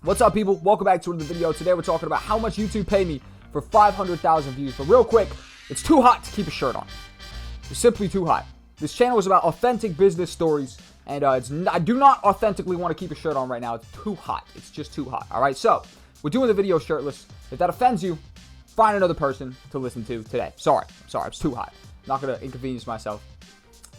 What's up, people? Welcome back to another video. Today we're talking about how much YouTube paid me for 500,000 views. But real quick, it's too hot to keep a shirt on. It's simply too hot. This channel is about authentic business stories, and I do not authentically want to keep a shirt on right now. It's too hot. It's just too hot. All right, so we're doing the video shirtless. If that offends you, find another person to listen to today. Sorry, it's too hot. I'm not going to inconvenience myself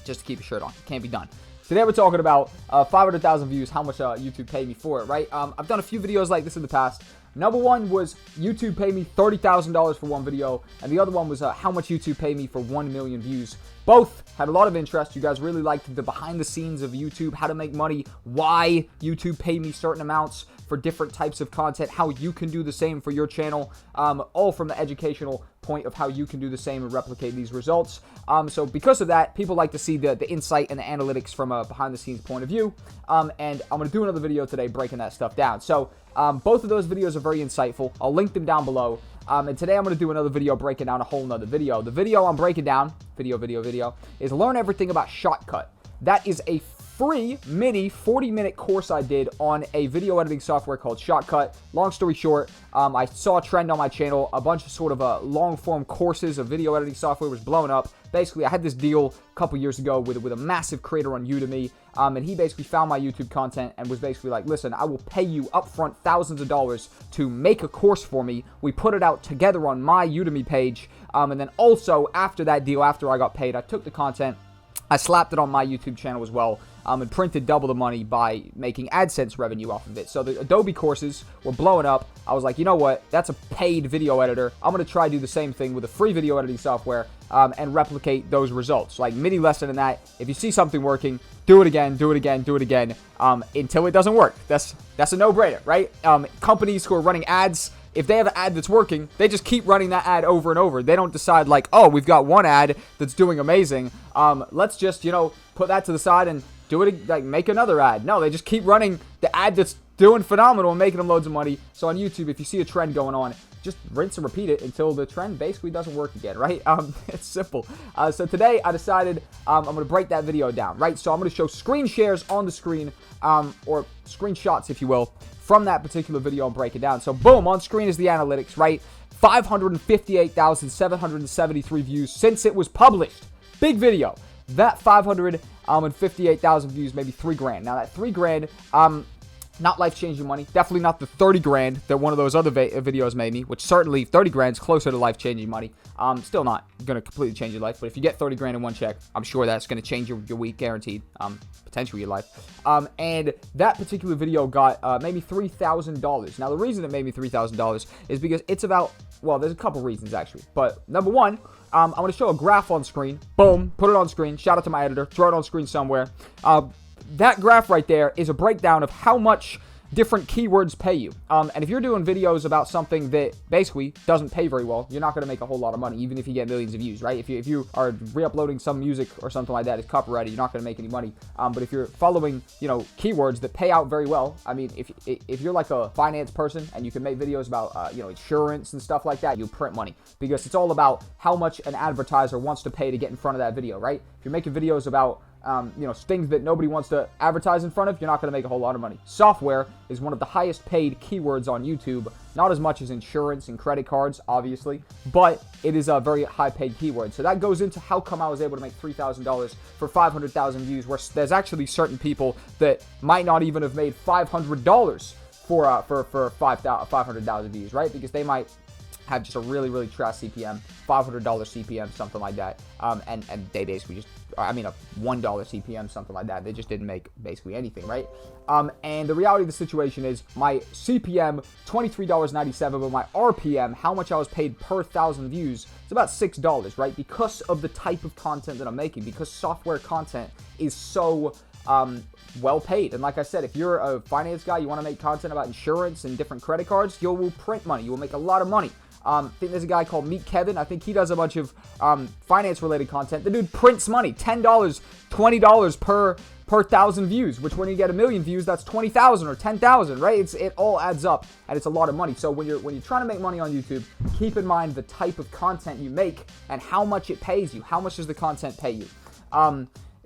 just to keep a shirt on. It can't be done. Today we're talking about 500,000 views, how much YouTube paid me for it, right? I've done a few videos like this in the past. Number one was YouTube paid me $30,000 for one video, and the other one was how much YouTube paid me for 1 million views. Both had a lot of interest. You guys really liked the behind the scenes of YouTube, how to make money, why YouTube paid me certain amounts for different types of content, how you can do the same for your channel, all from the educational point of how you can do the same and replicate these results. So because of that, people like to see the insight and the analytics from a behind the scenes point of view, and I'm going to do another video today breaking that stuff down. So both of those videos are very insightful. I'll link them down below. And today I'm going to do another video breaking down a whole nother video. The video I'm breaking down, video, is Learn Everything About Shotcut. That is a free mini 40-minute course I did on a video editing software called Shotcut. Long story short, I saw a trend on my channel. A bunch of sort of long-form courses of video editing software was blowing up. Basically, I had this deal a couple years ago with a massive creator on Udemy, and he basically found my YouTube content and was basically like, listen, I will pay you upfront thousands of dollars to make a course for me. We put it out together on my Udemy page, and then also after that deal, after I got paid, I took the content, I slapped it on my YouTube channel as well, and printed double the money by making AdSense revenue off of it. So the Adobe courses were blowing up. I was like, you know what? That's a paid video editor. I'm going to try to do the same thing with a free video editing software and replicate those results. Like mini lesson in that, if you see something working, do it again, until it doesn't work. That's a no-brainer, right? Companies who are running ads, if they have an ad that's working, they just keep running that ad over and over. They don't decide like, oh, we've got one ad that's doing amazing. Let's just, put that to the side and do it, like make another ad. No, they just keep running the ad that's doing phenomenal and making them loads of money. So on YouTube, if you see a trend going on, just rinse and repeat it until the trend basically doesn't work again, right? It's simple. So today I decided I'm going to break that video down, right? So I'm going to show screen shares on the screen, or screenshots, if you will, from that particular video and break it down. So boom, on screen is the analytics, right? 558,773 views since it was published. Big video. That 558,000 views, maybe $3,000. Now that $3,000, not life-changing money. Definitely not the $30,000 that one of those other videos made me, which certainly $30,000 is closer to life-changing money. Still not going to completely change your life, but if you get $30,000 in one check, I'm sure that's going to change your week, guaranteed. Potentially your life. And that particular video got maybe $3,000. Now the reason it made me $3,000 is because it's about, well, there's a couple reasons actually, but number one, I'm going to show a graph on screen. Boom, put it on screen. Shout out to my editor. Throw it on screen somewhere. That graph right there is a breakdown of how much different keywords pay you. And if you're doing videos about something that basically doesn't pay very well, you're not going to make a whole lot of money, even if you get millions of views, right? If you are re-uploading some music or something like that, it's copyrighted, you're not going to make any money. But if you're following, keywords that pay out very well, I mean, if you're like a finance person and you can make videos about, insurance and stuff like that, you print money, because it's all about how much an advertiser wants to pay to get in front of that video, right? If you're making videos about things that nobody wants to advertise in front of, you're not going to make a whole lot of money. Software is one of the highest paid keywords on YouTube, not as much as insurance and credit cards, obviously, but it is a very high paid keyword. So that goes into how come I was able to make $3,000 for 500,000 views, where there's actually certain people that might not even have made $500 for 500,000 views, right? Because they might have just a really, really trash CPM, $500 CPM, something like that. And they basically just, a $1 CPM, something like that. They just didn't make basically anything, right? And the reality of the situation is my CPM, $23.97, but my RPM, how much I was paid per 1,000 views, it's about $6, right? Because of the type of content that I'm making, because software content is so well paid. And like I said, if you're a finance guy, you want to make content about insurance and different credit cards, you will print money. You will make a lot of money. I think there's a guy called Meet Kevin. I think he does a bunch of finance-related content. The dude prints money, $10, $20 per 1,000 views, which when you get 1 million views, that's 20,000 or 10,000, right? It all adds up, and it's a lot of money. So when you're trying to make money on YouTube, keep in mind the type of content you make and how much it pays you. How much does the content pay you?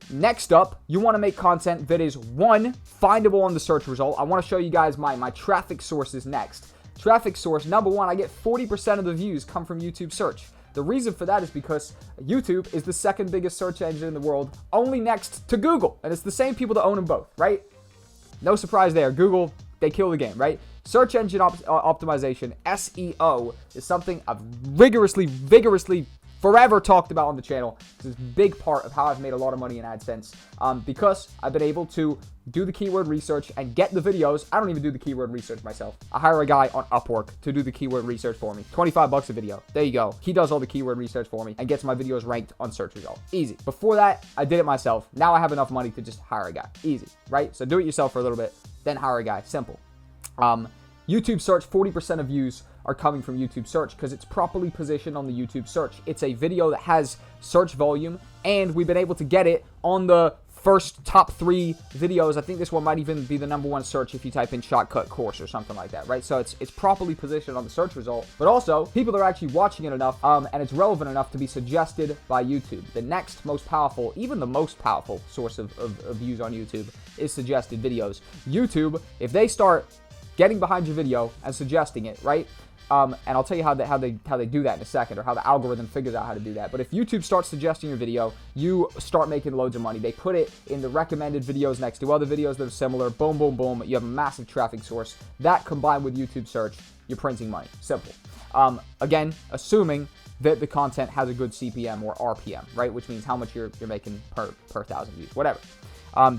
next up, you want to make content that is, one, findable on the search result. I want to show you guys my traffic sources next. Traffic source, number one, I get 40% of the views come from YouTube search. The reason for that is because YouTube is the second biggest search engine in the world, only next to Google. And it's the same people that own them both, right? No surprise there. Google, they kill the game, right? Search engine optimization, SEO, is something I've vigorously forever talked about on the channel. It's a big part of how I've made a lot of money in AdSense, because I've been able to do the keyword research and get the videos. I don't even do the keyword research myself. I hire a guy on Upwork to do the keyword research for me. 25 bucks a video. There you go. He does all the keyword research for me and gets my videos ranked on search results. Easy. Before that, I did it myself. Now I have enough money to just hire a guy. Easy, right? So do it yourself for a little bit, then hire a guy. Simple. YouTube search, 40% of views are coming from YouTube search because it's properly positioned on the YouTube search. It's a video that has search volume, and we've been able to get it on the first top 3 videos. I think this one might even be the #1 search if you type in shortcut course or something like that, right? So it's properly positioned on the search result, but also people are actually watching it enough, and it's relevant enough to be suggested by YouTube. The next most powerful, even the most powerful source of views on YouTube is suggested videos. YouTube, if they start getting behind your video and suggesting it, right? And I'll tell you how they do that in a second, or how the algorithm figures out how to do that. But if YouTube starts suggesting your video, you start making loads of money. They put it in the recommended videos next to other videos that are similar. Boom, boom, boom. You have a massive traffic source. That combined with YouTube search, you're printing money. Simple. Again, assuming that the content has a good CPM or RPM, right? Which means how much you're making per 1,000 views, whatever.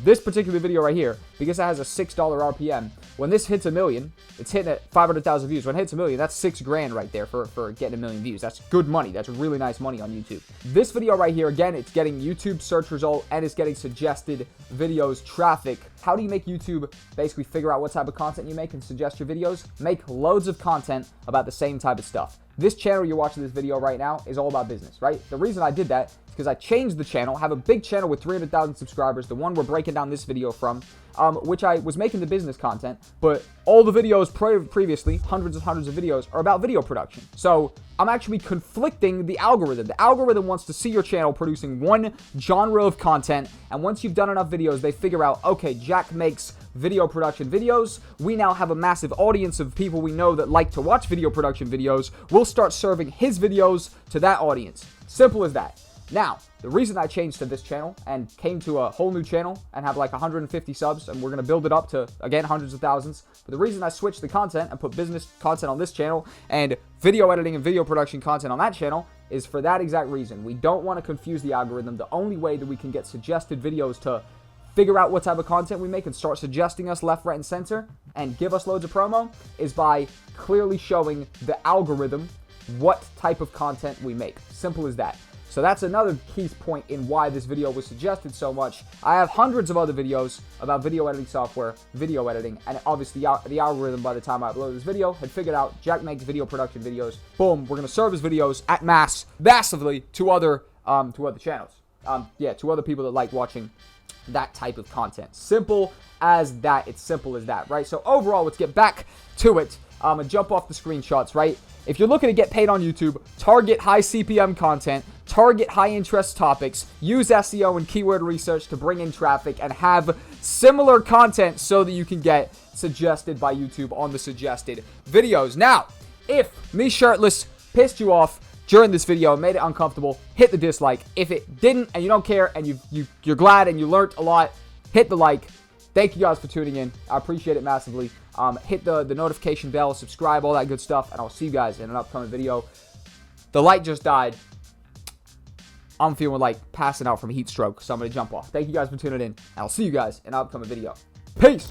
This particular video right here, because it has a $6 RPM, when this hits 1 million, it's hitting at 500,000 views. When it hits 1 million, that's $6 grand right there for getting 1 million views. That's good money. That's really nice money on YouTube. This video right here, again, it's getting YouTube search result and it's getting suggested videos traffic. How do you make YouTube basically figure out what type of content you make and suggest your videos? Make loads of content about the same type of stuff. This channel you're watching this video right now is all about business, right? The reason I did that is because I changed the channel, have a big channel with 300,000 subscribers, the one we're breaking down this video from, which I was making the business content, but all the videos previously, hundreds of videos, are about video production. So I'm actually conflicting the algorithm. The algorithm wants to see your channel producing one genre of content, and once you've done enough videos, they figure out, okay, Jack makes video production videos. We now have a massive audience of people we know that like to watch video production videos. We'll start serving his videos to that audience. Simple as that. Now, the reason I changed to this channel and came to a whole new channel and have like 150 subs, and we're going to build it up to, again, hundreds of thousands. But the reason I switched the content and put business content on this channel and video editing and video production content on that channel is for that exact reason. We don't want to confuse the algorithm. The only way that we can get suggested videos to figure out what type of content we make and start suggesting us left, right, and center and give us loads of promo is by clearly showing the algorithm what type of content we make. Simple as that. So that's another key point in why this video was suggested so much. I have hundreds of other videos about video editing software, video editing, and obviously the algorithm by the time I uploaded this video had figured out Jack makes video production videos. Boom, we're gonna serve his videos at massively to other channels. To other people that like watching that type of content. Simple as that. It's simple as that, right? So overall, let's get back to it. And jump off the screenshots, right? If you're looking to get paid on YouTube, target high CPM content, target high interest topics, use SEO and keyword research to bring in traffic, and have similar content so that you can get suggested by YouTube on the suggested videos. Now, if me shirtless pissed you off during this video and made it uncomfortable, hit the dislike. If it didn't and you don't care and you're glad and you learned a lot, hit the like. Thank you guys for tuning in. I appreciate it massively. Hit the notification bell, subscribe, all that good stuff, and I'll see you guys in an upcoming video. The light just died. I'm feeling like passing out from a heat stroke, so I'm going to jump off. Thank you guys for tuning in, and I'll see you guys in an upcoming video. Peace!